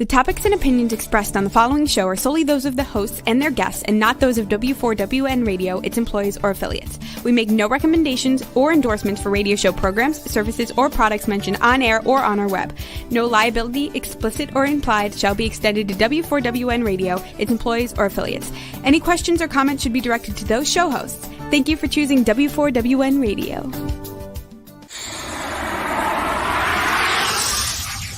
The topics and opinions expressed on the following show are solely those of the hosts and their guests and not those of W4WN Radio, its employees, or affiliates. We make no recommendations or endorsements for radio show programs, services, or products mentioned on air or on our web. No liability, explicit or implied, shall be extended to W4WN Radio, its employees, or affiliates. Any questions or comments should be directed to those show hosts. Thank you for choosing W4WN Radio.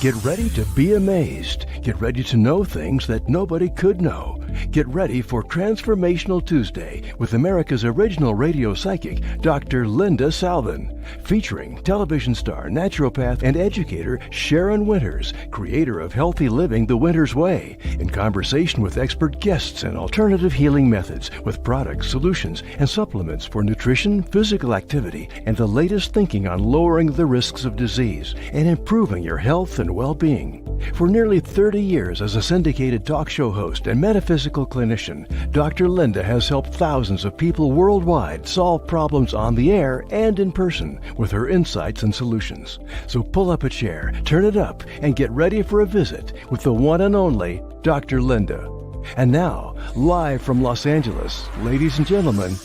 Get ready to be amazed. Get ready to know things that nobody could know. Get ready for Transformational Tuesday with America's original radio psychic, Dr. Linda Salvin, featuring television star, naturopath, and educator Sharon Winters, creator of Healthy Living the Winters Way, in conversation with expert guests and alternative healing methods with products, solutions, and supplements for nutrition, physical activity, and the latest thinking on lowering the risks of disease and improving your health and well-being. For nearly 30 years as a syndicated talk show host and metaphysical clinician, Dr. Linda has helped thousands of people worldwide solve problems on the air and in person with her insights and solutions. So pull up a chair, turn it up, and get ready for a visit with the one and only Dr. Linda. And now, live from Los Angeles, ladies and gentlemen,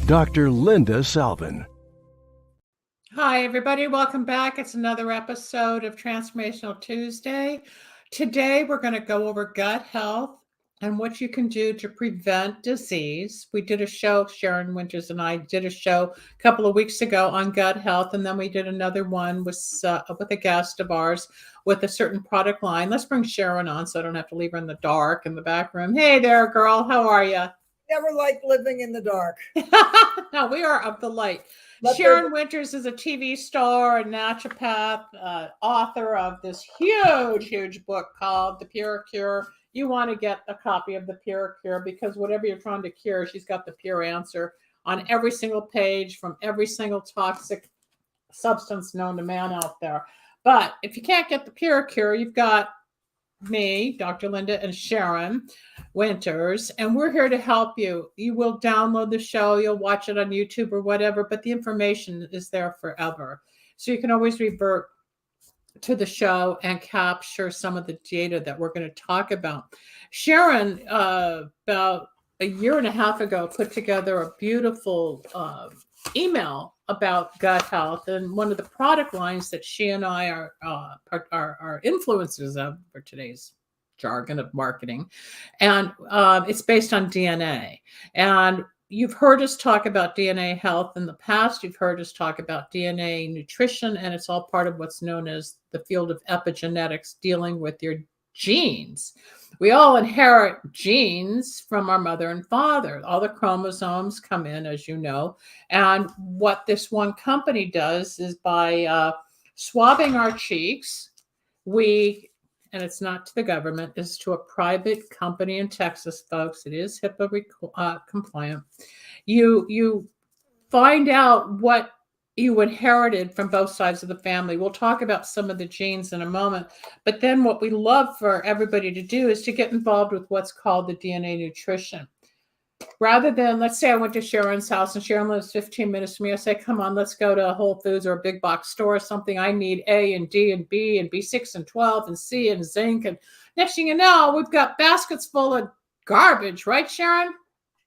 Dr. Linda Salvin. Hi, everybody. Welcome back. It's another episode of Transformational Tuesday. Today, we're going to go over gut health and what you can do to prevent disease. We did a show, Sharon Winters and I did a show a couple of weeks ago on gut health, and then we did another one with a guest of ours with a certain product line. Let's bring Sharon on so I don't have to leave her in the dark in the back room. Hey there, girl. How are you? Never liked living in the dark. No, we are of the light. Sharon Winters is a TV star, a naturopath, author of this huge book called The Pure Cure. You want to get a copy of The Pure Cure because whatever you're trying to cure, she's got the pure answer on every single page from every single toxic substance known to man out there. But if you can't get The Pure Cure, you've got me, Dr. Linda, and Sharon Winters, and we're here to help you. You will download the show, you'll watch it on YouTube or whatever, but the information is there forever. So you can always revert to the show and capture some of the data that we're going to talk about. Sharon, about a year and a half ago, put together a beautiful email about gut health, and one of the product lines that she and I are influencers of for today's jargon of marketing, and it's based on DNA. And you've heard us talk about DNA health in the past. You've heard us talk about DNA nutrition, and it's all part of what's known as the field of epigenetics, dealing with your genes. We all inherit genes from our mother and father. All the chromosomes come in, as you know. And what this one company does is by swabbing our cheeks, and it's not to the government, it's to a private company in Texas, folks. It is HIPAA compliant. You find out what you inherited from both sides of the family. We'll talk about some of the genes in a moment. But then what we love for everybody to do is to get involved with what's called the DNA nutrition. Rather than, let's say I went to Sharon's house and Sharon lives 15 minutes from me. I say, come on, let's go to Whole Foods or a big box store or something. I need A and D and B and B6 and 12 and C and zinc. And next thing you know, we've got baskets full of garbage, right, Sharon?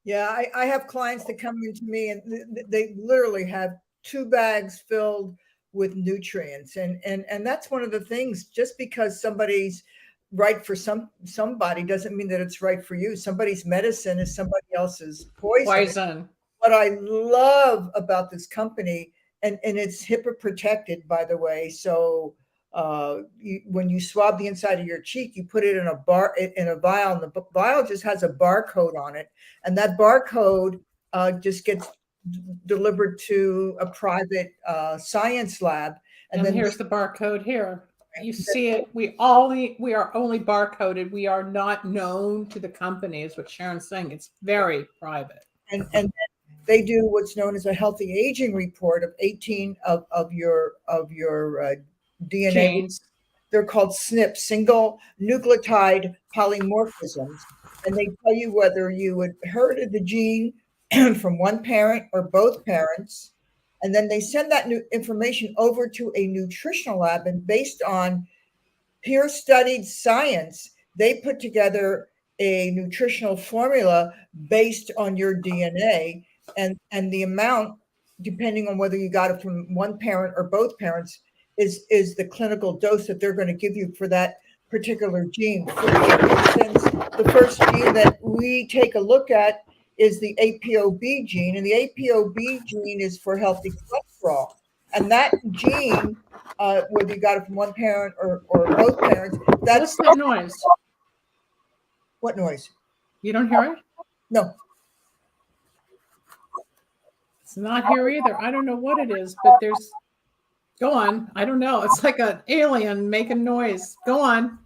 Yeah, I have clients that come into me and they literally have 2 bags filled with nutrients. And that's one of the things, just because somebody's right for somebody doesn't mean that it's right for you. Somebody's medicine is somebody else's poison. What I love about this company, and it's HIPAA protected, by the way. So when you swab the inside of your cheek, you put it in a vial, and the vial just has a barcode on it. And that barcode just gets delivered to a private science lab. And then here's the barcode here. You see it. We are only barcoded. We are not known to the company, is what Sharon's saying. It's very private. And they do what's known as a healthy aging report of 18 of your DNA. Genes. They're called SNPs, single nucleotide polymorphisms, and they tell you whether you inherited the gene from one parent or both parents. And then they send that new information over to a nutritional lab, and based on peer studied science, they put together a nutritional formula based on your DNA, and the amount, depending on whether you got it from one parent or both parents, is the clinical dose that they're going to give you for that particular gene. For instance, the first gene that we take a look at is the APOB gene, and the APOB gene is for healthy cholesterol. And that gene, whether you got it from one parent or both parents, What's that noise? What noise? You don't hear it? No. It's not here either. I don't know what it is, but there's. Go on. I don't know. It's like an alien making noise. Go on.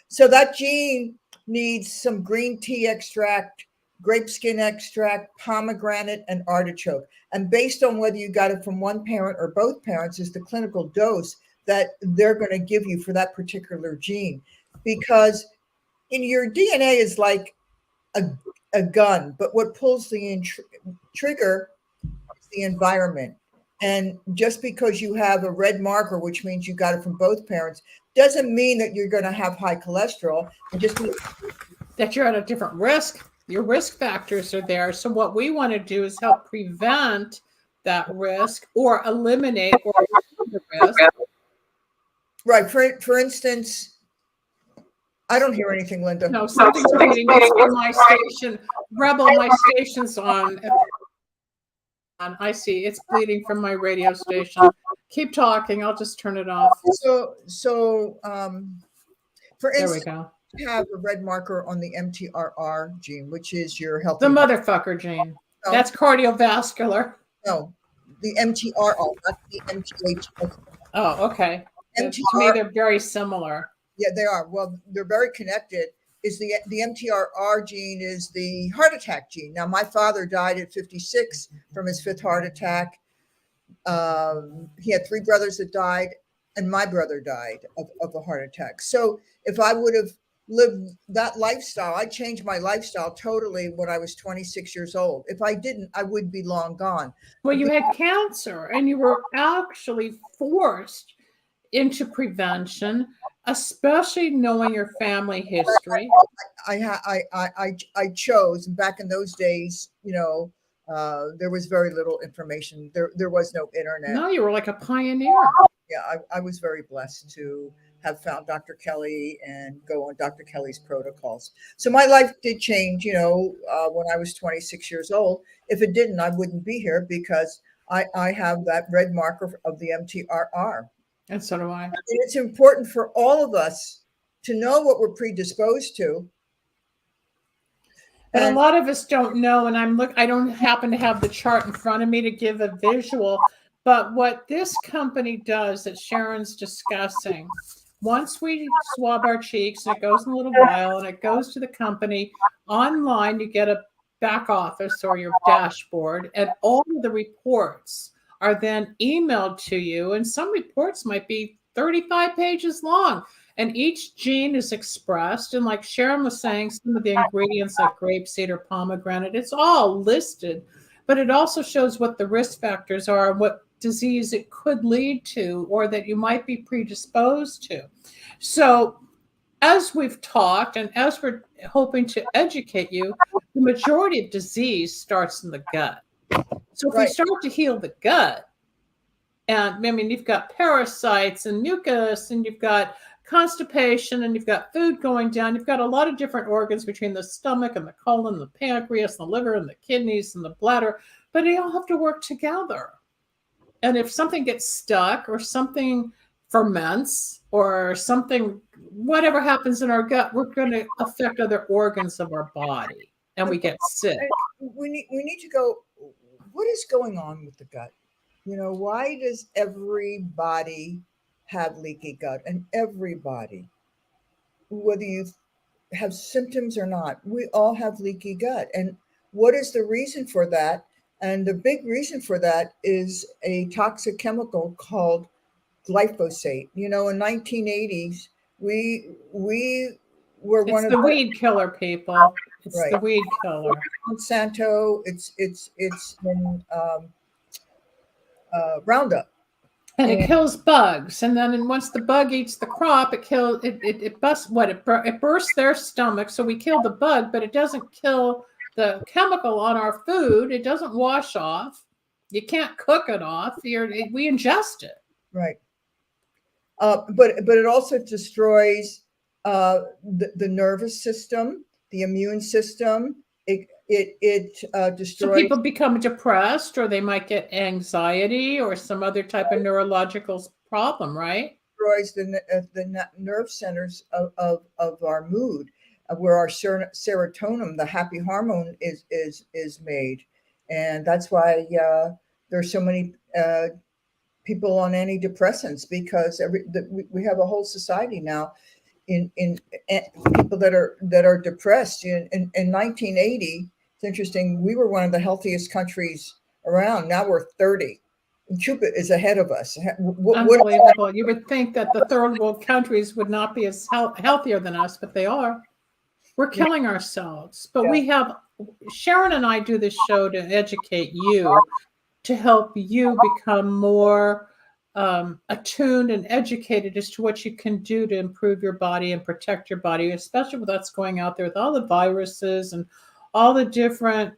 So that gene needs some green tea extract, grape skin extract, pomegranate, and artichoke. And based on whether you got it from one parent or both parents is the clinical dose that they're going to give you for that particular gene. Because in your DNA is like a gun, but what pulls the trigger is the environment. And just because you have a red marker, which means you got it from both parents, doesn't mean that you're going to have high cholesterol. And just that you're at a different risk. Your risk factors are there. So what we want to do is help prevent that risk or eliminate or the risk. Right. For instance, I don't hear anything, Linda. No, something's bleeding. It's on my station. Rebel, my station's on. I see it's bleeding from my radio station. Keep talking. I'll just turn it off. So for there instance, we go. You have a red marker on the MTRR gene, which is your healthy. The motherfucker gene. No. That's cardiovascular. No, the MTRR, not the MTH. Oh, okay. To me, they're very similar. Yeah, they are. Well, they're very connected. Is the MTRR gene is the heart attack gene. Now, my father died at 56 from his 5th heart attack. He had 3 brothers that died, and my brother died of a heart attack. So if I would have lived that lifestyle, I changed my lifestyle totally when I was 26 years old. If I didn't, I would be long gone. Well, you had cancer, and you were actually forced into prevention, especially knowing your family history. I chose, and back in those days, there was very little information. There was no internet. No, you were like a pioneer. Yeah, I was very blessed to have found Dr. Kelly and go on Dr. Kelly's protocols. So my life did change, when I was 26 years old. If it didn't, I wouldn't be here because I have that red marker of the MTRR. And so do I. And it's important for all of us to know what we're predisposed to. But a lot of us don't know, and I don't happen to have the chart in front of me to give a visual, but what this company does that Sharon's discussing, once we swab our cheeks, and it goes in a little vial, and it goes to the company, online you get a back office or your dashboard, and all of the reports are then emailed to you, and some reports might be 35 pages long, and each gene is expressed, and like Sharon was saying, some of the ingredients like grapeseed or pomegranate, it's all listed, but it also shows what the risk factors are, what disease it could lead to, or that you might be predisposed to. So as we've talked, and as we're hoping to educate you, the majority of disease starts in the gut. So if we start to heal the gut, and you've got parasites and mucus, and you've got constipation, and you've got food going down, you've got a lot of different organs between the stomach and the colon, the pancreas, the liver, and the kidneys, and the bladder, but they all have to work together. And if something gets stuck, or something ferments, or something, whatever happens in our gut, we're going to affect other organs of our body, and we get sick. We need to go, what is going on with the gut? Why does everybody have leaky gut? And everybody, whether you have symptoms or not, we all have leaky gut. And what is the reason for that? And the big reason for that is a toxic chemical called glyphosate. In 1980s, we were one of the weed killer, people. It's the weed killer. Monsanto. It's in Roundup. And it kills bugs, and then once the bug eats the crop, it bursts their stomach. So we kill the bug, but it doesn't kill the chemical on our food. It doesn't wash off. You can't cook it off. We ingest it. Right. But it also destroys the nervous system, the immune system. It destroys. So people become depressed, or they might get anxiety or some other type of neurological problem, right? Destroys the nerve centers of our mood, where our serotonin, the happy hormone, is made, and that's why there's so many people on antidepressants, because we have a whole society now in people that are depressed. In 1980, it's interesting, we were one of the healthiest countries around. Now we're 30. And Cuba is ahead of us. Unbelievable. You would think that the third world countries would not be as healthier than us, but they are. We're killing ourselves. But we have, Sharon and I do this show to educate you, to help you become more attuned and educated as to what you can do to improve your body and protect your body, especially with what's going out there with all the viruses and all the different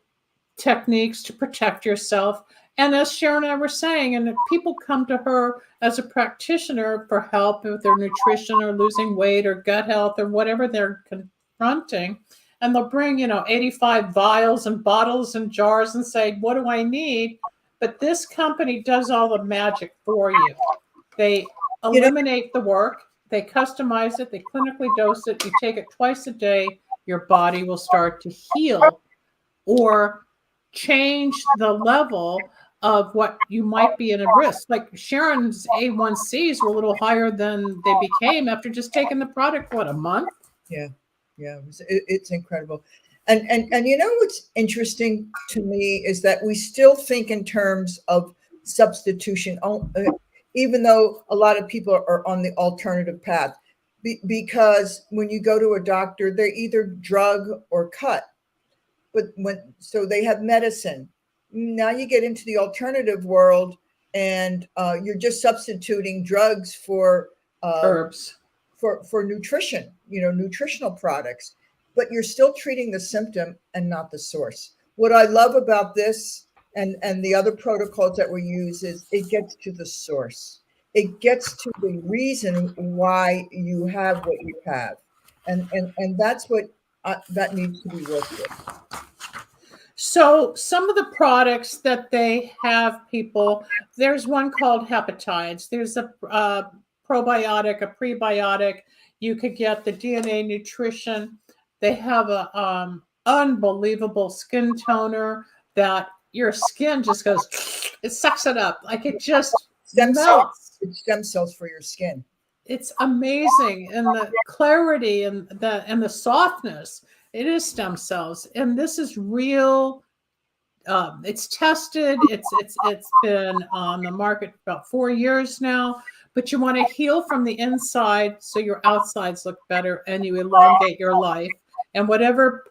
techniques to protect yourself. And as Sharon and I were saying, and if people come to her as a practitioner for help with their nutrition or losing weight or gut health or whatever they're confronting, and they'll bring, 85 vials and bottles and jars and say, what do I need? But this company does all the magic for you. They eliminate the work, they customize it, they clinically dose it. You take it twice a day, your body will start to heal or change the level of what you might be in a risk. Like Sharon's A1Cs were a little higher than they became after just taking the product, a month? Yeah, it's incredible. And what's interesting to me is that we still think in terms of substitution, even though a lot of people are on the alternative path, because when you go to a doctor, they're either drug or cut. But so they have medicine. Now you get into the alternative world, and you're just substituting drugs for herbs, for nutrition, nutritional products. But you're still treating the symptom and not the source. What I love about this and the other protocols that we use is it gets to the source. It gets to the reason why you have what you have. And that's what that needs to be worked with. So some of the products that they have, people, there's one called Hepatides. There's a probiotic, a prebiotic. You could get the DNA nutrition. They have a unbelievable skin toner that your skin just goes, it sucks it up. Like it just melts. It's stem cells for your skin. It's amazing. And the clarity and the softness, it is stem cells. And this is real. It's tested. It's been on the market for about 4 years now. But you want to heal from the inside so your outsides look better and you elongate your life. And whatever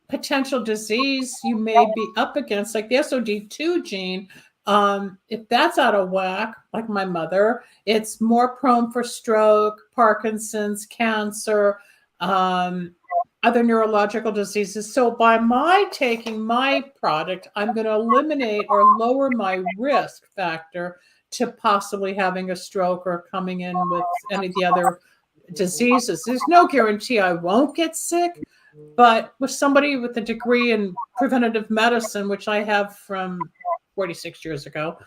potential disease you may be up against, like the SOD2 gene, if that's out of whack, like my mother, it's more prone for stroke, Parkinson's, cancer, other neurological diseases. So by my taking my product, I'm going to eliminate or lower my risk factor to possibly having a stroke or coming in with any of the other diseases. There's no guarantee I won't get sick, but with somebody with a degree in preventative medicine, which I have from 46 years ago,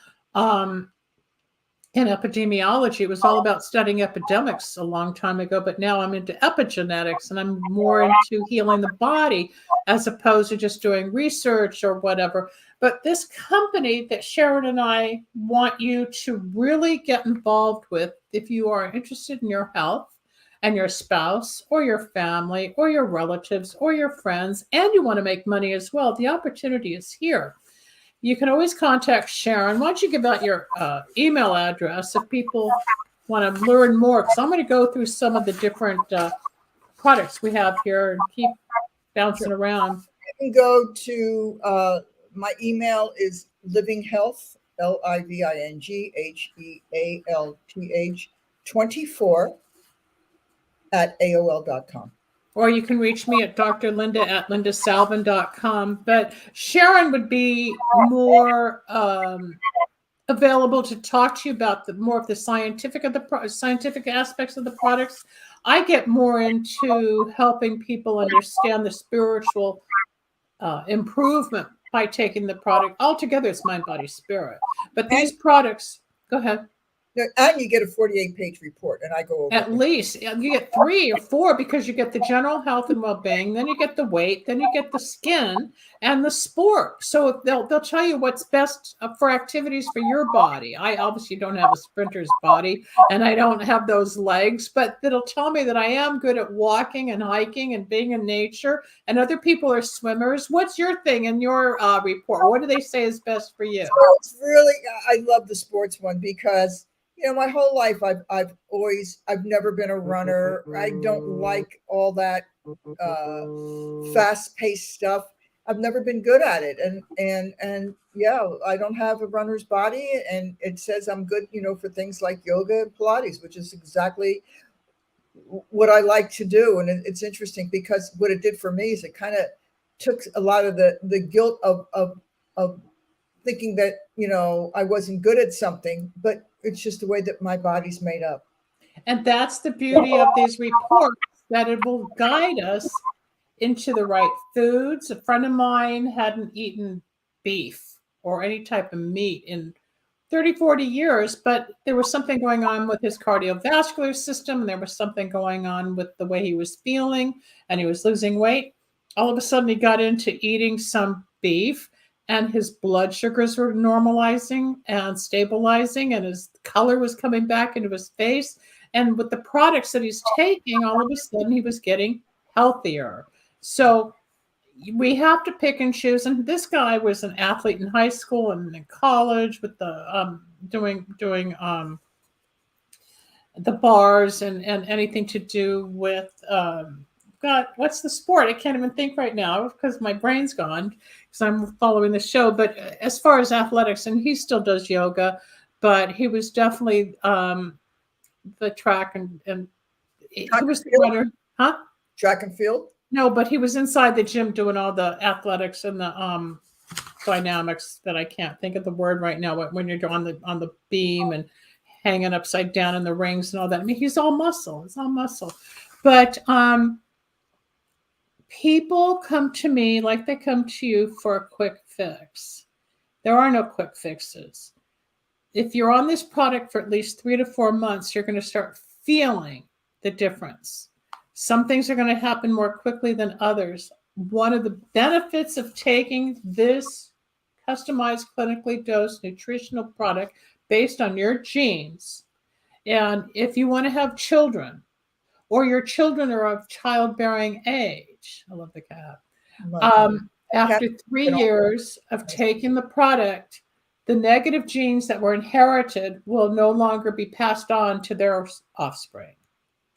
in epidemiology, it was all about studying epidemics a long time ago, but now I'm into epigenetics and I'm more into healing the body as opposed to just doing research or whatever. But this company that Sharon and I want you to really get involved with, if you are interested in your health and your spouse or your family or your relatives or your friends, and you want to make money as well, the opportunity is here. You can always contact Sharon. Why don't you give out your email address if people want to learn more? Because I'm going to go through some of the different products we have here and keep bouncing around. You can go to my email is livinghealth LIVINGHEALTH 24 at AOL.com. Or you can reach me at Dr. Linda at lindasalvin.com. But Sharon would be more available to talk to you about more of the scientific aspects of the products. I get more into helping people understand the spiritual improvement by taking the product. Altogether, it's mind, body, spirit. But these products, go ahead. And you get a 48-page report, and I go over At least you get 3 or 4, because you get the general health and well-being, then you get the weight, then you get the skin and the sport. So they'll tell you what's best for activities for your body. I obviously don't have a sprinter's body, and I don't have those legs, but it'll tell me that I am good at walking and hiking and being in nature, and other people are swimmers. What's your thing in your report? What do they say is best for you? So it's really, I love the sports one because my whole life I've never been a runner. I don't like all that fast-paced stuff. I've never been good at it, and yeah, I don't have a runner's body, and it says I'm good, for things like yoga and Pilates, which is exactly what I like to do. And it's interesting because what it did for me is it kind of took a lot of the guilt of thinking that I wasn't good at something, but it's just the way that my body's made up. And that's the beauty of these reports, that it will guide us into the right foods. A friend of mine hadn't eaten beef or any type of meat in 30, 40 years, but there was something going on with his cardiovascular system, and there was something going on with the way he was feeling, and he was losing weight. All of a sudden, he got into eating some beef, and his blood sugars were normalizing and stabilizing, and his color was coming back into his face. And with the products that he's taking, all of a sudden he was getting healthier. So we have to pick and choose. And this guy was an athlete in high school and in college with the doing the bars and anything to do with God, what's the sport? I can't even think right now because my brain's gone because I'm following the show. But as far as athletics, and he still does yoga, but he was definitely the track and he was the runner. Huh? Track and field? No, but he was inside the gym doing all the athletics and the dynamics that I can't think of the word right now. When you're on the beam and hanging upside down in the rings and all that. I mean, he's all muscle. It's all muscle. But people come to me like they come to you for a quick fix. There are no quick fixes. If you're on this product for at least 3 to 4 months, you're going to start feeling the difference. Some things are going to happen more quickly than others. One of the benefits of taking this customized, clinically dosed nutritional product based on your genes, and if you want to have children, or your children are of childbearing age. I love the cat. After 3 years of taking the product, the negative genes that were inherited will no longer be passed on to their offspring.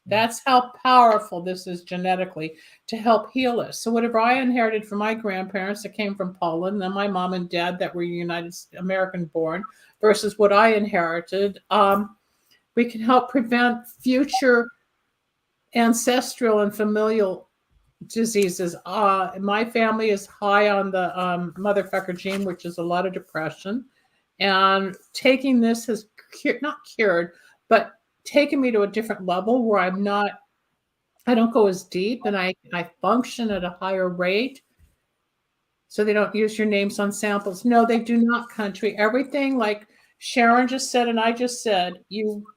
That's how powerful this is genetically to help heal us. So whatever I inherited from my grandparents that came from Poland, and my mom and dad that were United American born, versus what I inherited, we can help prevent future ancestral and familial diseases. My family is high on the motherfucker gene, which is a lot of depression. And taking this has not cured, but taken me to a different level where I don't go as deep, and I function at a higher rate. So they don't use your names on samples. No, they do not, country. Everything like Sharon just said and I just said,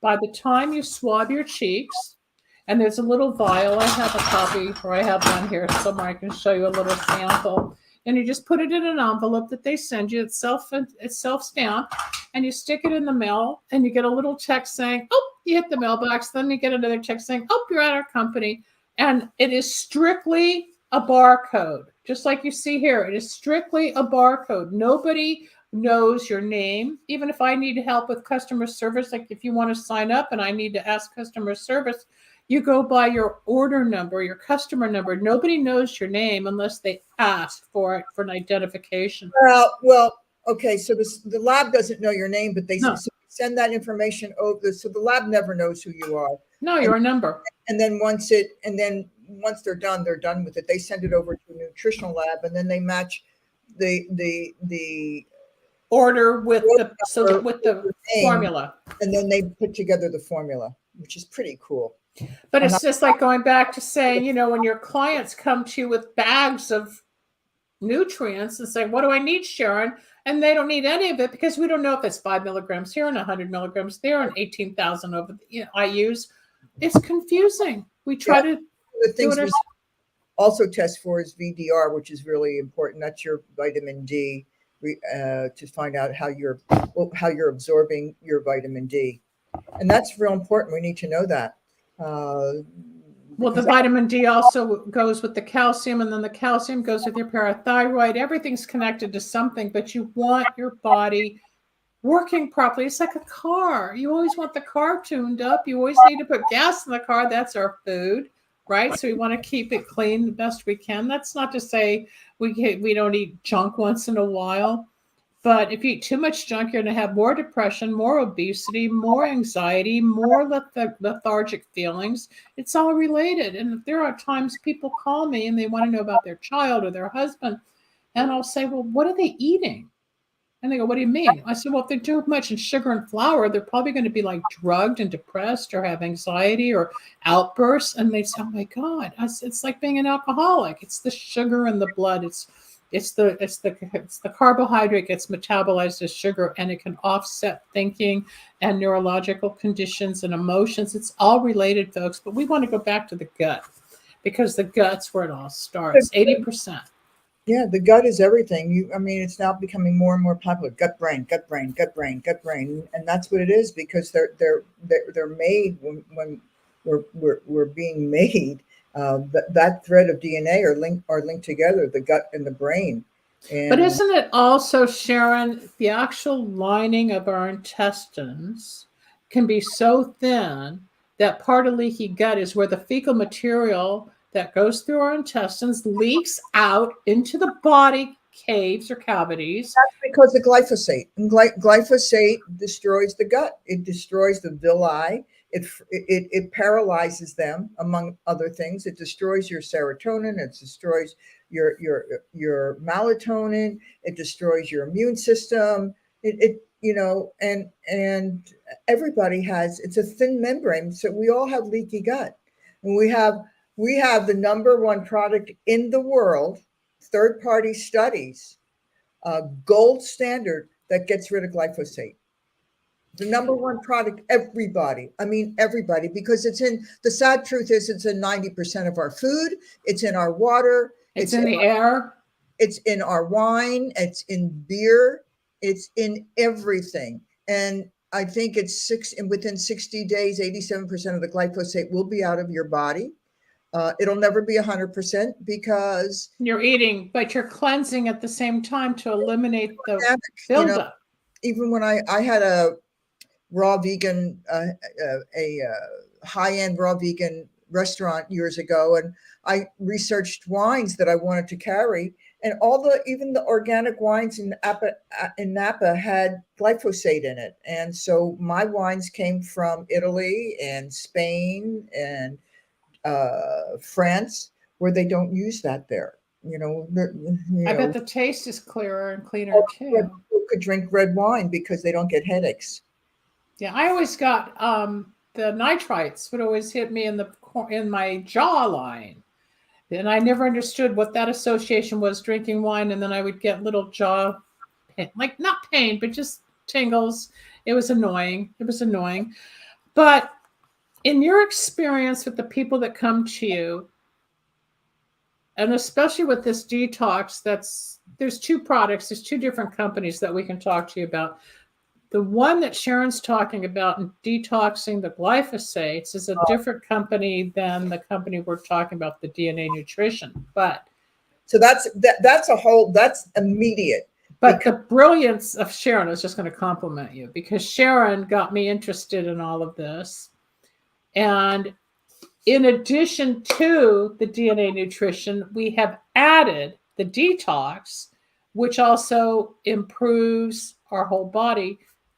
by the time you swab your cheeks, and there's a little vial. I have a copy, or I have one here somewhere. I can show you a little sample. And you just put it in an envelope that they send you. It's self-stamped. And you stick it in the mail, and you get a little text saying, oh, you hit the mailbox. Then you get another text saying, oh, you're at our company. And it is strictly a barcode. Just like you see here, it is strictly a barcode. Nobody knows your name. Even if I need help with customer service, like if you want to sign up and I need to ask customer service, you go by your order number, your customer number. Nobody knows your name unless they ask for it for an identification. Well, Okay, so the lab doesn't know your name, but they No. send that information over. So the lab never knows who you are. No, you're a number. And then once they're done with it. They send it over to a nutritional lab, and then they match the order with the name, formula. and then they put together the formula, which is pretty cool. But it's just like going back to saying, you know, when your clients come to you with bags of nutrients and say, what do I need, Sharon? And they don't need any of it because we don't know if it's 5 milligrams here and 100 milligrams there and 18,000 over IUs. It's confusing. We try to the things we also test for is VDR, which is really important. That's your vitamin D, to find out how you're absorbing your vitamin D, and that's real important. We need to know that. Well, the vitamin D also goes with the calcium, and then the calcium goes with your parathyroid. Everything's connected to something, but you want your body working properly. It's like a car. You always want the car tuned up. You always need to put gas in the car. That's our food, right? So we want to keep it clean the best we can. That's not to say we don't eat junk once in a while. But if you eat too much junk, you're going to have more depression, more obesity, more anxiety, more lethargic feelings. It's all related. And there are times people call me and they want to know about their child or their husband. And I'll say, well, what are they eating? And they go, what do you mean? I said, well, if they're too much in sugar and flour, they're probably going to be like drugged and depressed or have anxiety or outbursts. And they say, oh my God, it's like being an alcoholic. It's the sugar in the blood. It's the carbohydrate gets metabolized as sugar, and it can offset thinking and neurological conditions and emotions. It's all related, folks, but we want to go back to the gut because the gut's where it all starts. 80%. Yeah, the gut is everything. It's now becoming more and more popular. Gut brain, gut brain, gut brain, gut brain, and that's what it is because they're made when we're being made. That thread of DNA are linked together, the gut and the brain. But isn't it also, Sharon, the actual lining of our intestines can be so thin that part of leaky gut is where the fecal material that goes through our intestines leaks out into the body caves or cavities. That's because of glyphosate. And glyphosate destroys the gut. It destroys the villi. It paralyzes them, among other things. It destroys your serotonin. It destroys your melatonin. It destroys your immune system. And everybody has. It's a thin membrane, so we all have leaky gut, and we have the number one product in the world. Third-party studies, gold standard that gets rid of glyphosate. The number one product, everybody, because the sad truth is it's in 90% of our food. It's in our water. It's in the air. It's in our wine. It's in beer. It's in everything. And I think within 60 days, 87% of the glyphosate will be out of your body. It'll never be 100% because you're eating, but you're cleansing at the same time to eliminate the buildup. Even when I had a raw vegan, high-end raw vegan restaurant years ago, and I researched wines that I wanted to carry, and even the organic wines in Napa had glyphosate in it, and so my wines came from Italy and Spain and France, where they don't use that there. I bet the taste is clearer and cleaner too. People could drink red wine because they don't get headaches. Yeah, I always got the nitrites would always hit me in my jawline, and I never understood what that association was. Drinking wine, and then I would get little jaw pain, like not pain, but just tingles. It was annoying. But in your experience with the people that come to you, and especially with this detox, there's two products, there's two different companies that we can talk to you about. The one that Sharon's talking about in detoxing the glyphosates is a different company than the company we're talking about, the DNA nutrition. But so that's immediate. But the brilliance of Sharon, I was just going to compliment you because Sharon got me interested in all of this. And in addition to the DNA nutrition, we have added the detox which also improves our whole body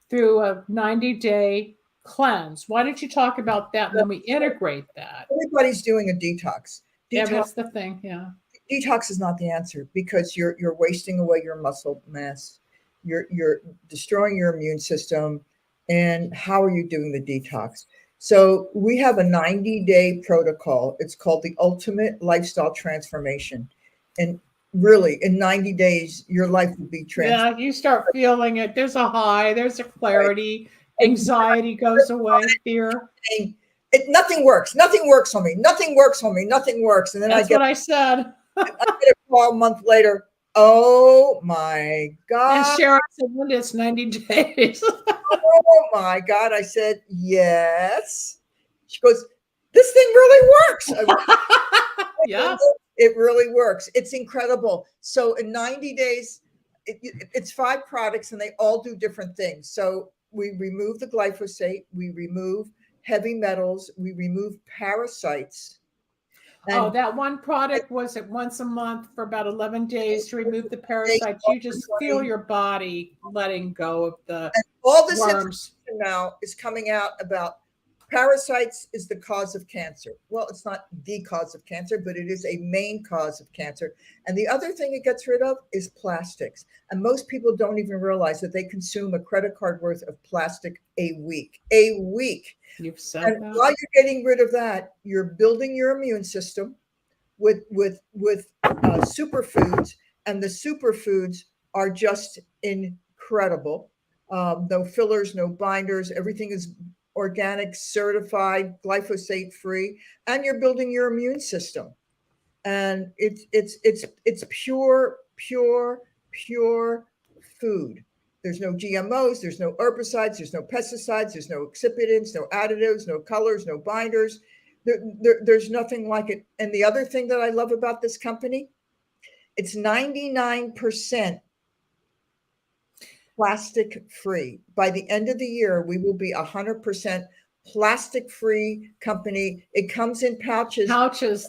through a 90-day cleanse. Why don't you talk about that, and then we integrate that? Everybody's doing a detox. Yeah, that's the thing. Yeah. Detox is not the answer, because you're wasting away your muscle mass. You're destroying your immune system. And how are you doing the detox? So we have a 90-day protocol. It's called the Ultimate Lifestyle Transformation. And really, in 90 days, your life will be transformed. Yeah, you start feeling it. There's a high, there's a clarity, anxiety goes away, fear. Nothing works. Nothing works on me. Nothing works on me. Nothing works. And then That's what I said. I get a call a month later. Oh my God. And Sharon said, Linda, it's 90 days. Oh my God. I said, yes. She goes, this thing really works. Yeah. It really works. It's incredible. So in 90 days, it's 5 products, and they all do different things. So we remove the glyphosate, we remove heavy metals, we remove parasites. And that one product was it once a month for about 11 days to remove the parasites. You just feel your body letting go of the all this worms. Now is coming out about parasites is the cause of cancer. Well, it's not the cause of cancer, but it is a main cause of cancer. And the other thing it gets rid of is plastics. And most people don't even realize that they consume a credit card worth of plastic a week. A week. You've said and that. while you're getting rid of that, you're building your immune system with superfoods, and the superfoods are just incredible. No fillers, no binders. Everything is organic, certified, glyphosate free, and you're building your immune system. And it's pure food. There's no GMOs, there's no herbicides, there's no pesticides, there's no excipients, no additives, no colors, no binders. There's nothing like it. And the other thing that I love about this company, it's 99% plastic free. By the end of the year, we will be 100% plastic free company. It comes in pouches.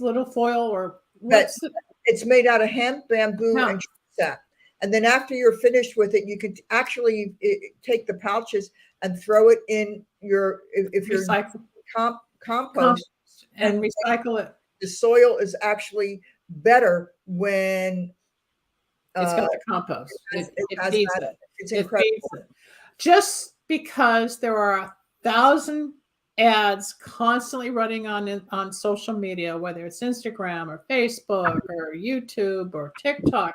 Little foil, or it's made out of hemp, bamboo, and sap. And then after you're finished with it, you can actually take the pouches and throw it in your, if you're compost and recycle it. The soil is actually better when it's got the compost. It feeds it. It's incredible. Just because there are 1,000 ads constantly running on social media, whether it's Instagram or Facebook or YouTube or TikTok,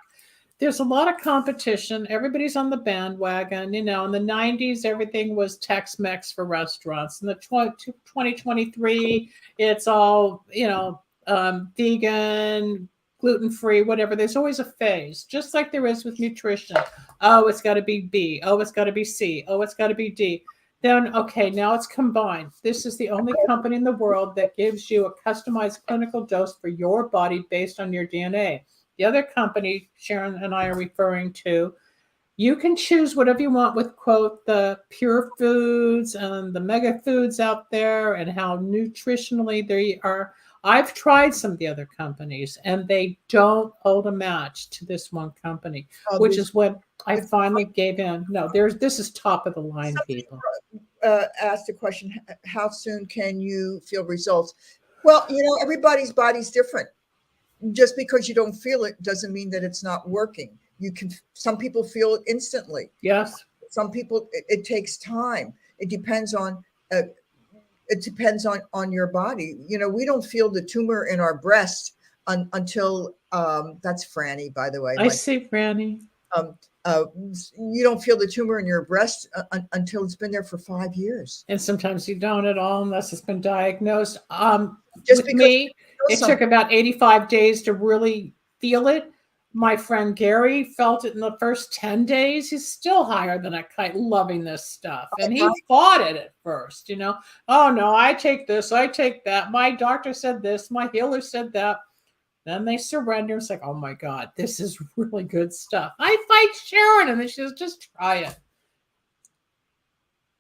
there's a lot of competition. Everybody's on the bandwagon. In the 90s, everything was Tex-Mex for restaurants. In the 2023, it's all, vegan, gluten-free, whatever. There's always a phase, just like there is with nutrition. Oh, it's got to be B. Oh, it's got to be C. Oh, it's got to be D. Then, okay, now it's combined. This is the only company in the world that gives you a customized clinical dose for your body based on your DNA. The other company Sharon and I are referring to, you can choose whatever you want with, quote, the pure foods and the mega foods out there and how nutritionally they are. I've tried some of the other companies, and they don't hold a match to this one company, which is what I finally gave in. No, this is top of the line, people. Asked the question, how soon can you feel results? Well, everybody's body's different. Just because you don't feel it doesn't mean that it's not working. Some people feel it instantly. Yes. Some people, it takes time. It depends on your body. We don't feel the tumor in our breast until that's Franny, by the way. I see Franny. You don't feel the tumor in your breast until it's been there for 5 years. And sometimes you don't at all unless it's been diagnosed. Just with me, it took about 85 days to really feel it. My friend Gary felt it in the first 10 days. He's still higher than a kite, loving this stuff. And he fought it at first, Oh, no, I take this, I take that. My doctor said this, my healer said that. Then they surrender. It's like, oh, my God, this is really good stuff. I fight Sharon, and then she says, just try it.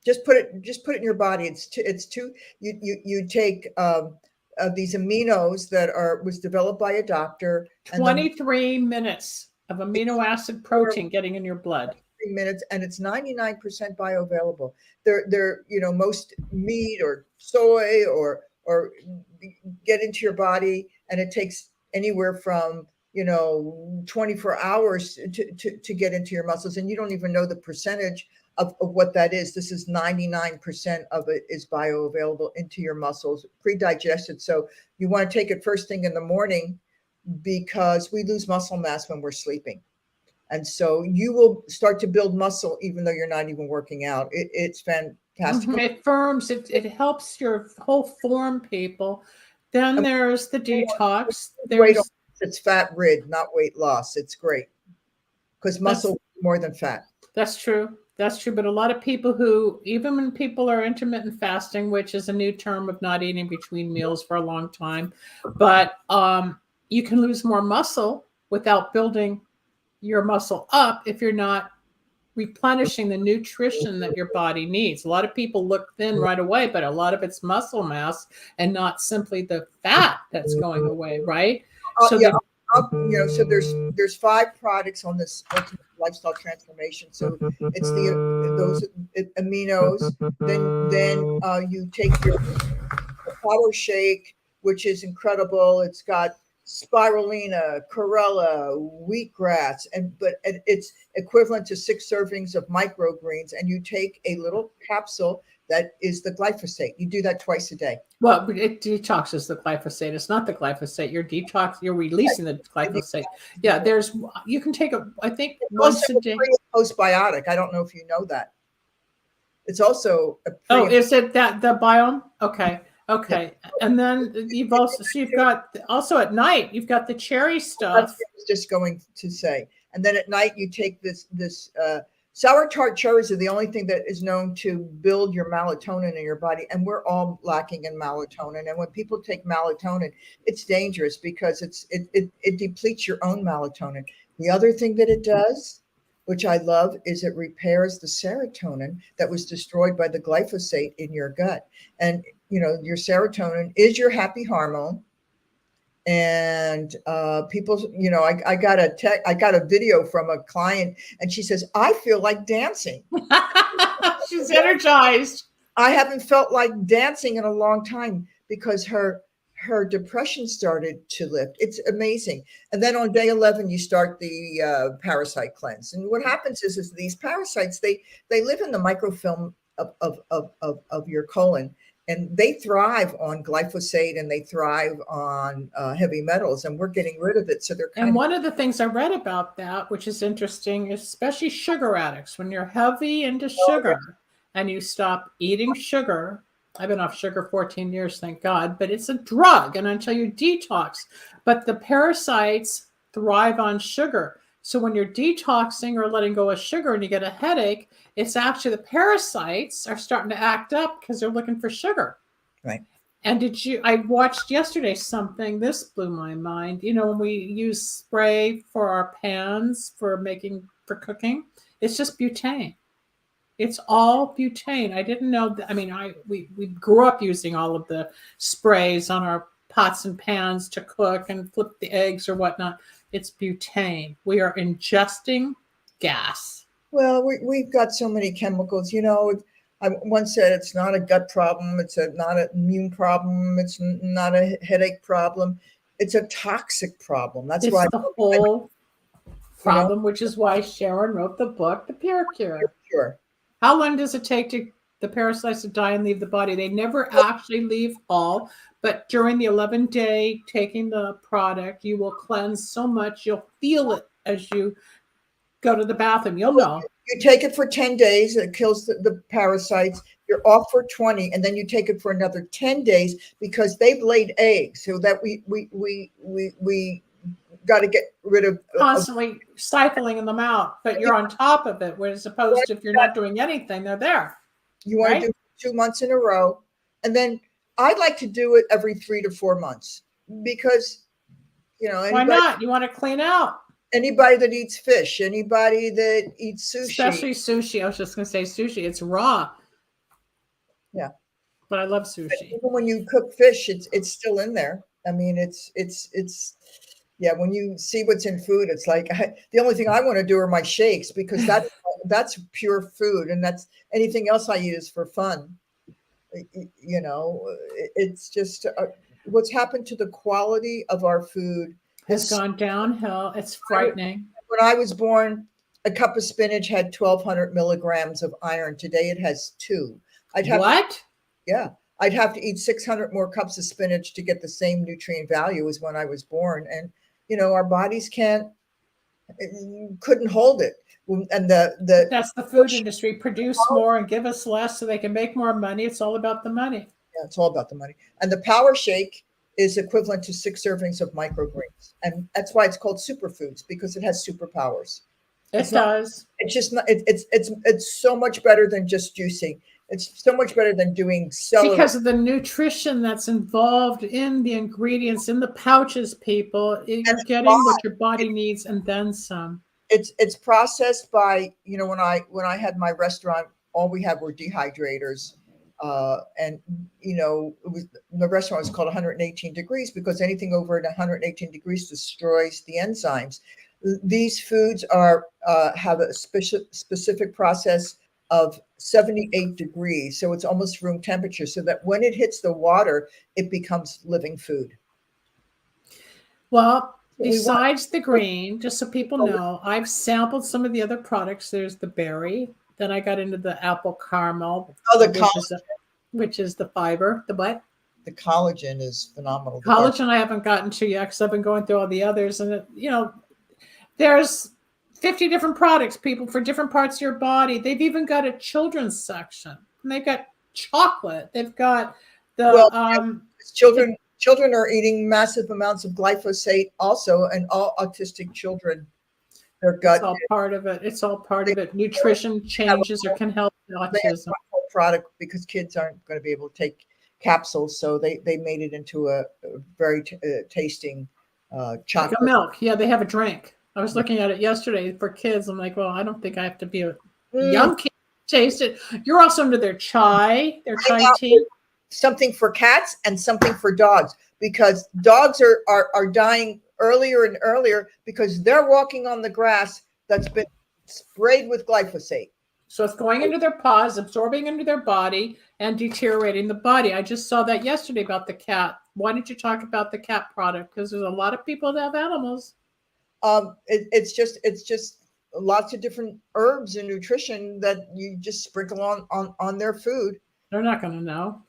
Just put it in your body. It's too. You take these aminos that was developed by a doctor. 23 minutes of amino acid protein getting in your blood. 3 minutes, and it's 99% bioavailable. They're most meat or soy or get into your body, and it takes anywhere from 24 hours to get into your muscles, and you don't even know the percentage of what that is. This is 99% of it is bioavailable into your muscles, pre-digested. So you want to take it first thing in the morning, because we lose muscle mass when we're sleeping. And so you will start to build muscle even though you're not even working out. It's fantastic. It firms, it helps your whole form, people. Then there's the detox. It's fat rid, not weight loss. It's great because muscle is more than fat. That's true. That's true. But a lot of people who, even when people are intermittent fasting, which is a new term of not eating between meals for a long time, but you can lose more muscle without building your muscle up if you're not replenishing the nutrition that your body needs. A lot of people look thin right away, but a lot of it's muscle mass and not simply the fat that's going away, right? So there's 5 products on this ultimate lifestyle transformation. So it's those aminos. Then you take your power shake, which is incredible. It's got spirulina, chlorella, wheatgrass, but it's equivalent to 6 servings of microgreens, and you take a little capsule that is the glyphosate. You do that twice a day. Well, it detoxes the glyphosate. It's not the glyphosate. You're releasing the glyphosate. Yeah, you can take I think once a day. Postbiotic. I don't know if you know that. It's also is it that the biome? Okay. Okay. And then you've got at night, you've got the cherry stuff. That's what I was just going to say. And then at night you take this sour tart cherries are the only thing that is known to build your melatonin in your body. And we're all lacking in melatonin. And when people take melatonin, it's dangerous because it depletes your own melatonin. The other thing that it does, which I love, is it repairs the serotonin that was destroyed by the glyphosate in your gut. And your serotonin is your happy hormone. And people, I got a video from a client, and she says, I feel like dancing. She's energized. I haven't felt like dancing in a long time because her depression started to lift. It's amazing. And then on day 11, you start the parasite cleanse. And what happens is these parasites, they live in the microfilm of your colon. And they thrive on glyphosate and they thrive on heavy metals, and we're getting rid of it. So they're one of the things I read about that, which is interesting, is especially sugar addicts. When you're heavy into sugar and you stop eating sugar, I've been off sugar 14 years, thank God, but it's a drug, and until you detox. But the parasites thrive on sugar. So when you're detoxing or letting go of sugar and you get a headache, it's actually the parasites are starting to act up because they're looking for sugar. Right. And I watched yesterday something, this blew my mind. When we use spray for our pans for cooking, it's just butane. It's all butane. I didn't know that. I mean, we grew up using all of the sprays on our pots and pans to cook and flip the eggs or whatnot. It's butane. We are ingesting gas. Well, we've got so many chemicals. I once said it's not a gut problem. It's not an immune problem. It's not a headache problem. It's a toxic problem. That's why the whole problem, which is why Sharon wrote the book, The Pure Cure. Sure. How long does it take the parasites to die and leave the body? They never actually leave all. But during the 11-day taking the product, you will cleanse so much. You'll feel it as you go to the bathroom. You'll know. You take it for 10 days. It kills the parasites. You're off for 20. And then you take it for another 10 days because they've laid eggs. So that we got to get rid of. Constantly stifling them out. But you're on top of it. Whereas opposed to if you're not doing anything, they're there. You want to do 2 months in a row. And then I'd like to do it every 3 to 4 months because, why not? You want to clean out. Anybody that eats fish, anybody that eats sushi. Especially sushi. I was just going to say sushi. It's raw. Yeah. But I love sushi. Even when you cook fish, it's still in there. I mean, it's Yeah, when you see what's in food, it's like the only thing I want to do are my shakes, because that's pure food, and that's anything else I use for fun. You know, it's just what's happened to the quality of our food Has is gone downhill. It's frightening. when I was born, a cup of spinach had 1,200 milligrams of iron. Today it has 2. What? Yeah, I'd have to eat 600 more cups of spinach to get the same nutrient value as when I was born. And, our bodies couldn't hold it. And that's the food industry. Produce more and give us less so they can make more money. It's all about the money. Yeah, it's all about the money. And the Power Shake is equivalent to 6 servings of microgreens. And that's why it's called superfoods, because it has superpowers. It does. It's just not, it's so much better than just juicing. It's so much better than doing celery. Because of the nutrition that's involved in the ingredients in the pouches, people. You're getting what your body needs and then some. It's processed by, when I had my restaurant, all we had were dehydrators. And the restaurant was called 118 degrees because anything over 118 degrees destroys the enzymes. These foods have a specific process of 78 degrees, so it's almost room temperature, so that when it hits the water, it becomes living food. Well, besides the green, just so people know, I've sampled some of the other products. There's the berry. Then I got into the apple caramel, which is the fiber. The what? The collagen is phenomenal. Collagen I haven't gotten to yet because I've been going through all the others, and there's 50 different products, people, for different parts of your body. They've even got a children's section. And they've got chocolate. They've got the children are eating massive amounts of glyphosate also, and all autistic children, their gut. It's all part of it. It's all part of it. Nutrition changes or can help autism. Product, because kids aren't going to be able to take capsules, so they made it into a very tasting chocolate. Like a milk. Yeah, they have a drink. I was looking at it yesterday for kids. I'm like, well, I don't think I have to be a young kid to taste it. You're also into their chai tea. Something for cats and something for dogs, because dogs are dying earlier and earlier because they're walking on the grass that's been sprayed with glyphosate. So it's going into their paws, absorbing into their body, and deteriorating the body. I just saw that yesterday about the cat. Why don't you talk about the cat product? Because there's a lot of people that have animals. It's just lots of different herbs and nutrition that you just sprinkle on their food. They're not going to know.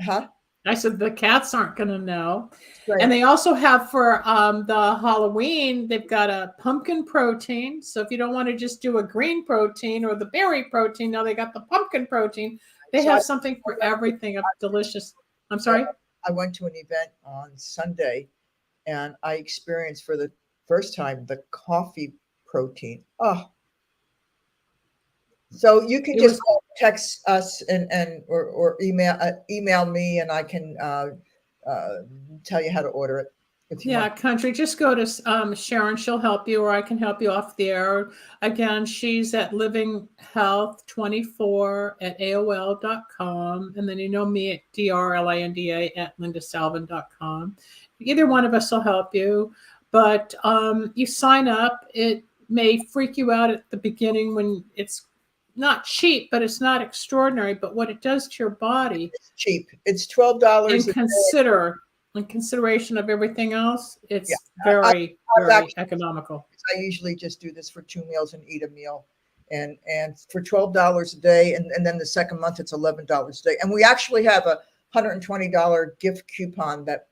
Huh? I said the cats aren't going to know. Right. And they also have for the Halloween, they've got a pumpkin protein. So if you don't want to just do a green protein or the berry protein, now they got the pumpkin protein. They have something for everything of delicious. I'm sorry? I went to an event on Sunday and I experienced for the first time the coffee protein. Oh, so you can just text us or email me, and I can tell you how to order it. If you want. Country, just go to Sharon. She'll help you, or I can help you off the air. Again, she's at livinghealth24@aol.com. And then me at drlinda@lindasalvin.com. Either one of us will help you. But you sign up. It may freak you out at the beginning when it's not cheap, but it's not extraordinary. But what it does to your body, it's cheap. It's $12. In consideration of everything else, it's very economical. I usually just do this for 2 meals and eat a meal, and for $12 a day, and then the second month it's $11 a day. And we actually have a $120 gift coupon that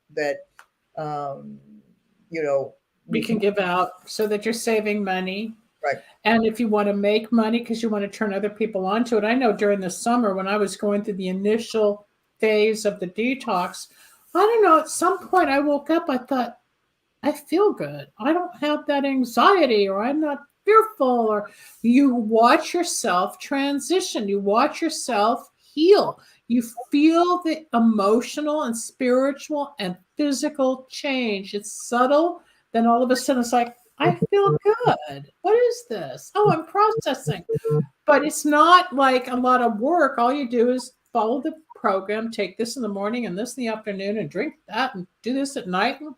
we can give out so that you're saving money. Right. And if you want to make money because you want to turn other people onto it. I know during the summer when I was going through the initial phase of the detox, I don't know, at some point I woke up, I thought, I feel good. I don't have that anxiety, or I'm not fearful. Or you watch yourself transition. You watch yourself heal. You feel the emotional and spiritual and physical change. It's subtle. Then all of a sudden it's like, I feel good. What is this? Oh, I'm processing. But it's not like a lot of work. All you do is follow the program, take this in the morning and this in the afternoon, and drink that and do this at night. And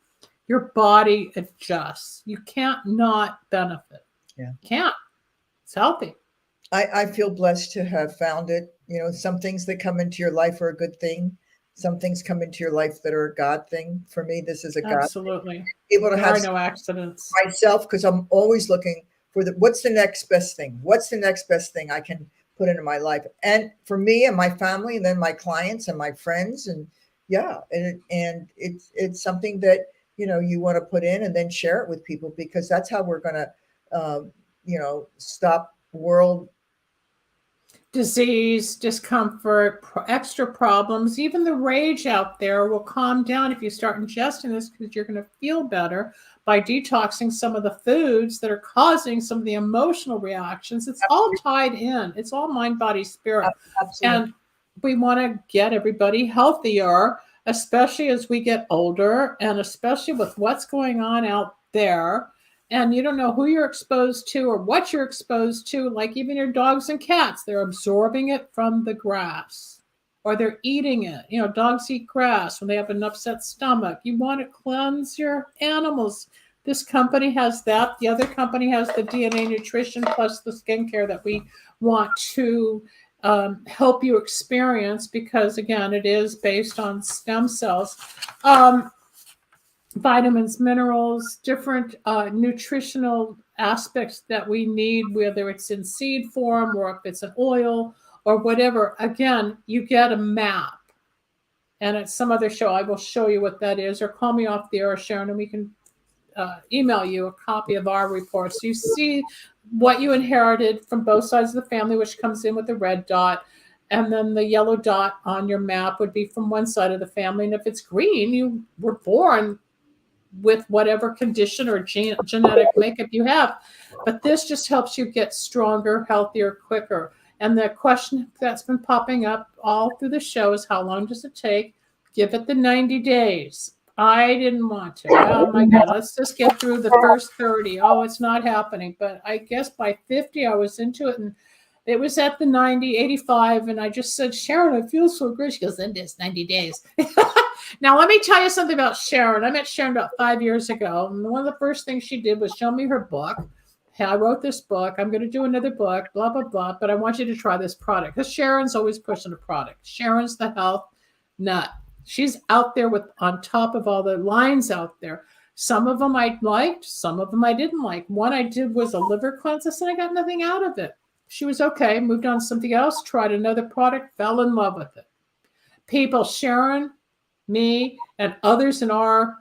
Your body adjusts. You can't not benefit. Yeah. Can't. It's healthy. I feel blessed to have found it. Some things that come into your life are a good thing. Some things come into your life that are a God thing. For me, this is a God thing. Absolutely. Able to There have are no accidents. myself, because I'm always looking for what's the next best thing? What's the next best thing I can put into my life? And for me and my family, and then my clients and my friends, and it's something that you want to put in and then share it with people, because that's how we're going to stop world disease, discomfort, extra problems. Even the rage out there will calm down if you start ingesting this, because you're going to feel better by detoxing some of the foods that are causing some of the emotional reactions. It's all tied in. It's all mind, body, spirit. Absolutely. And we want to get everybody healthier, especially as we get older, and especially with what's going on out there. And you don't know who you're exposed to or what you're exposed to. Like even your dogs and cats, they're absorbing it from the grass, or they're eating it. Dogs eat grass when they have an upset stomach. You want to cleanse your animals. This company has that. The other company has the DNA nutrition plus the skincare that we want to help you experience, because again, it is based on stem cells. Vitamins, minerals, different nutritional aspects that we need, whether it's in seed form or if it's an oil or whatever. Again, you get a map. And at some other show, I will show you what that is, or call me off the air, Sharon, and we can email you a copy of our report. So you see what you inherited from both sides of the family, which comes in with the red dot. And then the yellow dot on your map would be from one side of the family. And if it's green, you were born with whatever condition or genetic makeup you have. But this just helps you get stronger, healthier, quicker. And the question that's been popping up all through the show is, how long does it take? Give it the 90 days. I didn't want to. Oh my God, let's just get through the first 30. Oh, it's not happening. But I guess by 50, I was into it, and it was at the 90, 85. And I just said, Sharon, I feel so good. She goes, Linda, it's 90 days. Now, let me tell you something about Sharon. I met Sharon about 5 years ago. And one of the first things she did was show me her book. Hey, I wrote this book. I'm going to do another book, blah, blah, blah. But I want you to try this product, because Sharon's always pushing a product. Sharon's the health nut. She's out there on top of all the lines out there. Some of them I liked, some of them I didn't like. One I did was a liver cleanse, and I got nothing out of it. She was okay, moved on to something else, tried another product, fell in love with it. People, Sharon, me, and others in our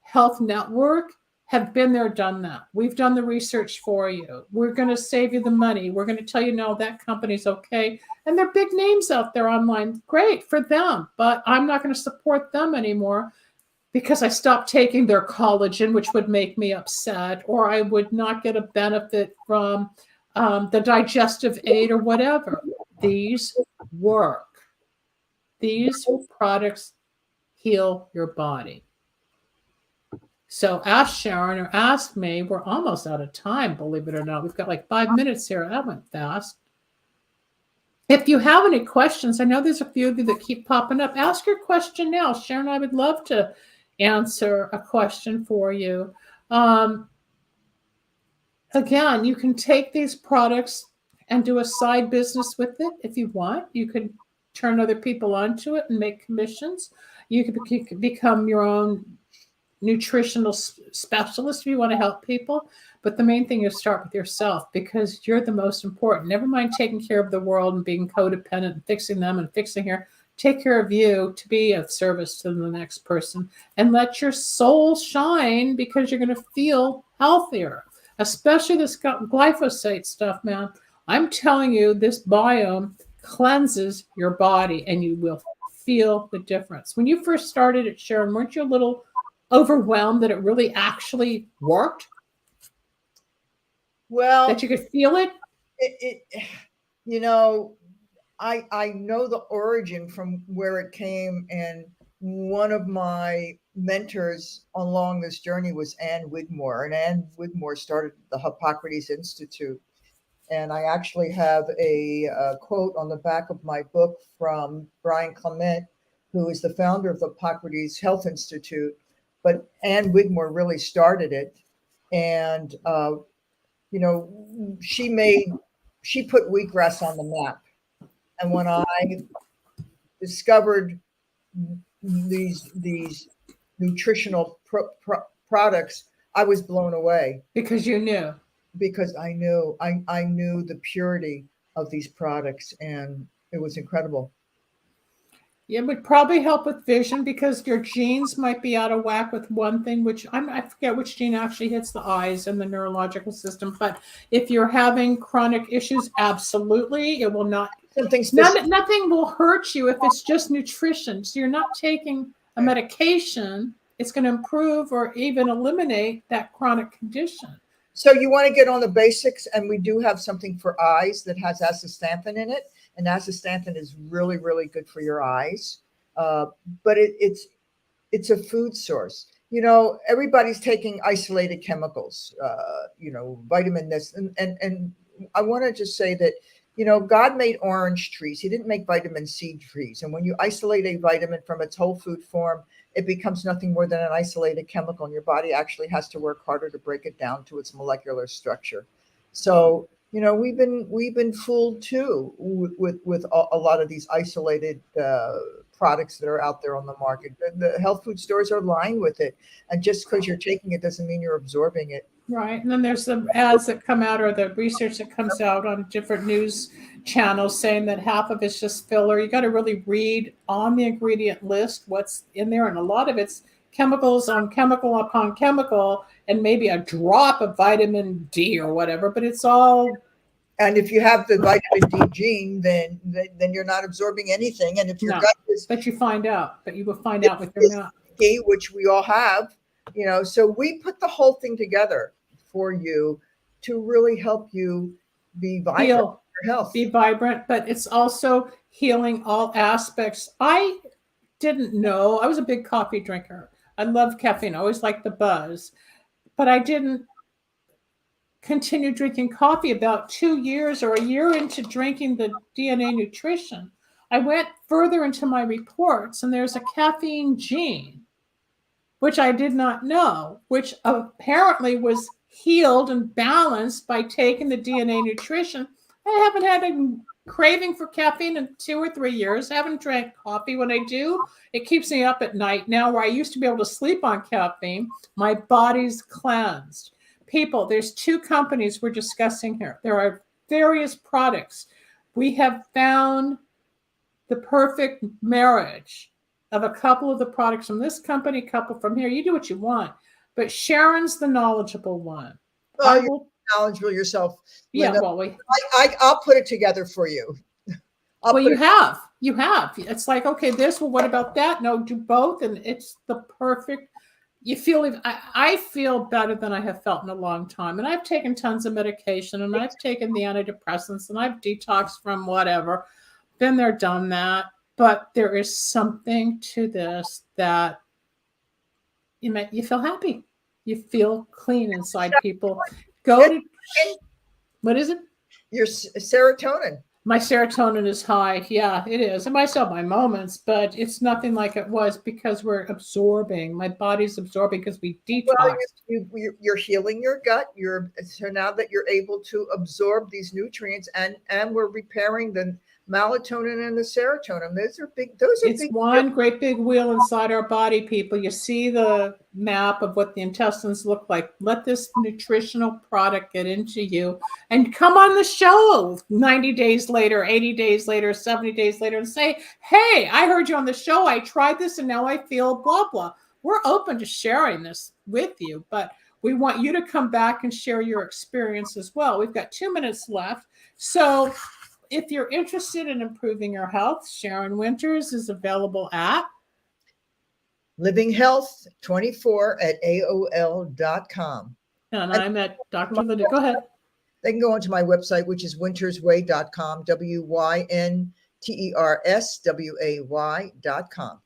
health network have been there, done that. We've done the research for you. We're going to save you the money. We're going to tell you, no, that company's okay. And they're big names out there online. Great for them. But I'm not going to support them anymore, because I stopped taking their collagen, which would make me upset, or I would not get a benefit from the digestive aid or whatever. These work. These products heal your body. So ask Sharon or ask me. We're almost out of time, believe it or not. We've got like 5 minutes here. That went fast. If you have any questions, I know there's a few of you that keep popping up. Ask your question now. Sharon, I would love to answer a question for you. Again, you can take these products and do a side business with it if you want. You could turn other people onto it and make commissions. You could become your own nutritional specialist if you want to help people. But the main thing is start with yourself, because you're the most important. Never mind taking care of the world and being codependent and fixing them and fixing here. Take care of you to be of service to the next person, and let your soul shine, because you're going to feel healthier, especially this glyphosate stuff, man. I'm telling you, this biome cleanses your body, and you will feel the difference. When you first started it, Sharon, weren't you a little overwhelmed that it really actually worked? Well, that you could feel it? I know the origin from where it came, and one of my mentors along this journey was Ann Wigmore, and Ann Wigmore started the Hippocrates Institute. And I actually have a quote on the back of my book from Brian Clement, who is the founder of the Hippocrates Health Institute. but Ann Wigmore really started it. And, you know, she put wheatgrass on the map. And when I discovered these nutritional products, I was blown away. Because you knew. Because I knew the purity of these products, and it was incredible. It would probably help with vision because your genes might be out of whack with one thing, which I forget which gene actually hits the eyes and the neurological system. But if you're having chronic issues, absolutely, it will not. Nothing will hurt you if it's just nutrition. So you're not taking a medication. It's going to improve or even eliminate that chronic condition. So you want to get on the basics, and we do have something for eyes that has astaxanthin in it. And astaxanthin is really, really good for your eyes. But it's a food source. You know, everybody's taking isolated chemicals, you know, vitamin this. And I want to just say that, you know, God made orange trees. He didn't make vitamin C trees. And when you isolate a vitamin from its whole food form, it becomes nothing more than an isolated chemical. And your body actually has to work harder to break it down to its molecular structure. So, you know, we've been fooled too with a lot of these isolated products that are out there on the market. The health food stores are lying with it, and just because you're taking it doesn't mean you're absorbing it. Right, and then there's the ads that come out or the research that comes out on different news channels saying that half of it's just filler. You got to really read on the ingredient list what's in there, and a lot of it's chemicals on chemical upon chemical, and maybe a drop of vitamin D or whatever, but it's all. And if you have the vitamin D gene, then you're not absorbing anything. And if your gut is, but you find out, but you will find out with your gut, which we all have, you know. So we put the whole thing together for you to really help you be vibrant, your health, be vibrant. But it's also healing all aspects. I didn't know. I was a big coffee drinker. I love caffeine. I always liked the buzz, but I didn't continue drinking coffee. About 2 years or a year into drinking the DNA nutrition, I went further into my reports, and there's a caffeine gene, which I did not know, which apparently was healed and balanced by taking the DNA nutrition. I haven't had a craving for caffeine in 2 or 3 years. I haven't drank coffee. When I do, it keeps me up at night. Now, where I used to be able to sleep on caffeine, my body's cleansed. People, there's 2 companies we're discussing here. There are various products. We have found the perfect marriage of a couple of the products from this company, a couple from here. You do what you want, but Sharon's the knowledgeable one. Well, you're knowledgeable yourself, Linda. Yeah, well, I'll put it together for you. You have. It's like, okay, this. Well, what about that? No, do both, and it's the perfect. You feel. I feel better than I have felt in a long time, and I've taken tons of medication, and I've taken the antidepressants, and I've detoxed from whatever. Been there, done that. But there is something to this that you feel happy. You feel clean inside. People go to, what is it? Your serotonin. My serotonin is high. Yeah, it is. It might still have my moments, but it's nothing like it was because we're absorbing. My body's absorbing because we detox. Well, you're healing your gut. So now that you're able to absorb these nutrients, and we're repairing the melatonin and the serotonin. Those are big. It's one great big wheel inside our body, people. You see the map of what the intestines look like. Let this nutritional product get into you and come on the show 90 days later, 80 days later, 70 days later and say, hey, I heard you on the show. I tried this and now I feel blah, blah. We're open to sharing this with you, but we want you to come back and share your experience as well. We've got 2 minutes left. So if you're interested in improving your health, Sharon Winters is available at Living Health 24 at AOL.com. And I'm at Dr. Linda. Go ahead. They can go onto my website, which is wintersway.com, WYNTERSWAY.com.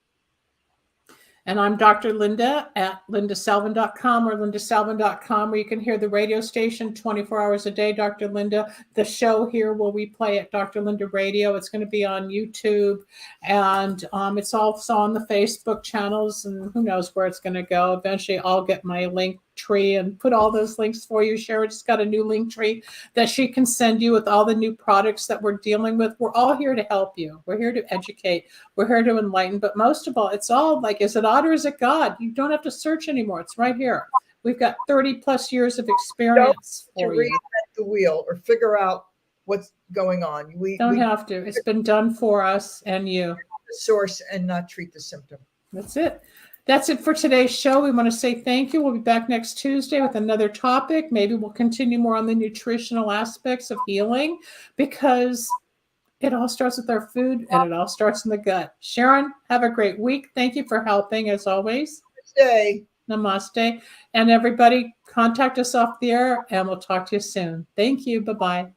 And I'm Dr. Linda at lindasalvin.com or lindasalvin.com, where you can hear the radio station 24 hours a day, Dr. Linda. The show here will replay at Dr. Linda Radio. It's going to be on YouTube, and it's also on the Facebook channels, and who knows where it's going to go. Eventually, I'll get my link tree and put all those links for you. Sharon just got a new link tree that she can send you with all the new products that we're dealing with. We're all here to help you. We're here to educate. We're here to enlighten. But most of all, it's all like, is it odd or is it God? You don't have to search anymore. It's right here. We've got 30 plus years of experience for you. Reinvent the wheel or figure out what's going on. We don't have to. It's been done for us and you. The source and not treat the symptom. That's it. That's it for today's show. We want to say thank you. We'll be back next Tuesday with another topic. Maybe we'll continue more on the nutritional aspects of healing, because it all starts with our food and it all starts in the gut. Sharon, have a great week. Thank you for helping as always. Namaste. Namaste. And everybody, contact us off the air and we'll talk to you soon. Thank you. Bye-bye.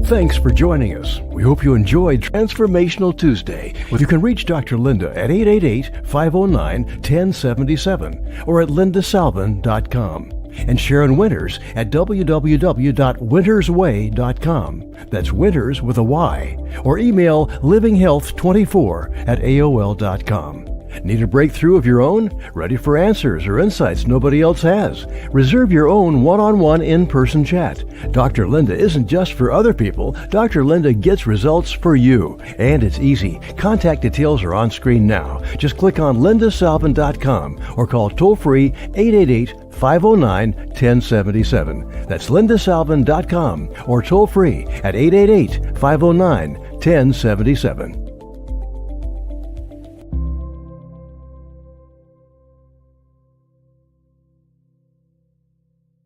Thanks for joining us. We hope you enjoyed Transformational Tuesday. You can reach Dr. Linda at 888-509-1077 or at lindasalvin.com. And Sharon Winters at www.wintersway.com. That's Winters with a Y. Or email livinghealth24@aol.com. Need a breakthrough of your own? Ready for answers or insights nobody else has? Reserve your own one-on-one in-person chat. Dr. Linda isn't just for other people. Dr. Linda gets results for you. And it's easy. Contact details are on screen now. Just click on lindasalvin.com or call toll-free 888-509-1077. That's lindasalvin.com or toll-free at 888-509-1077.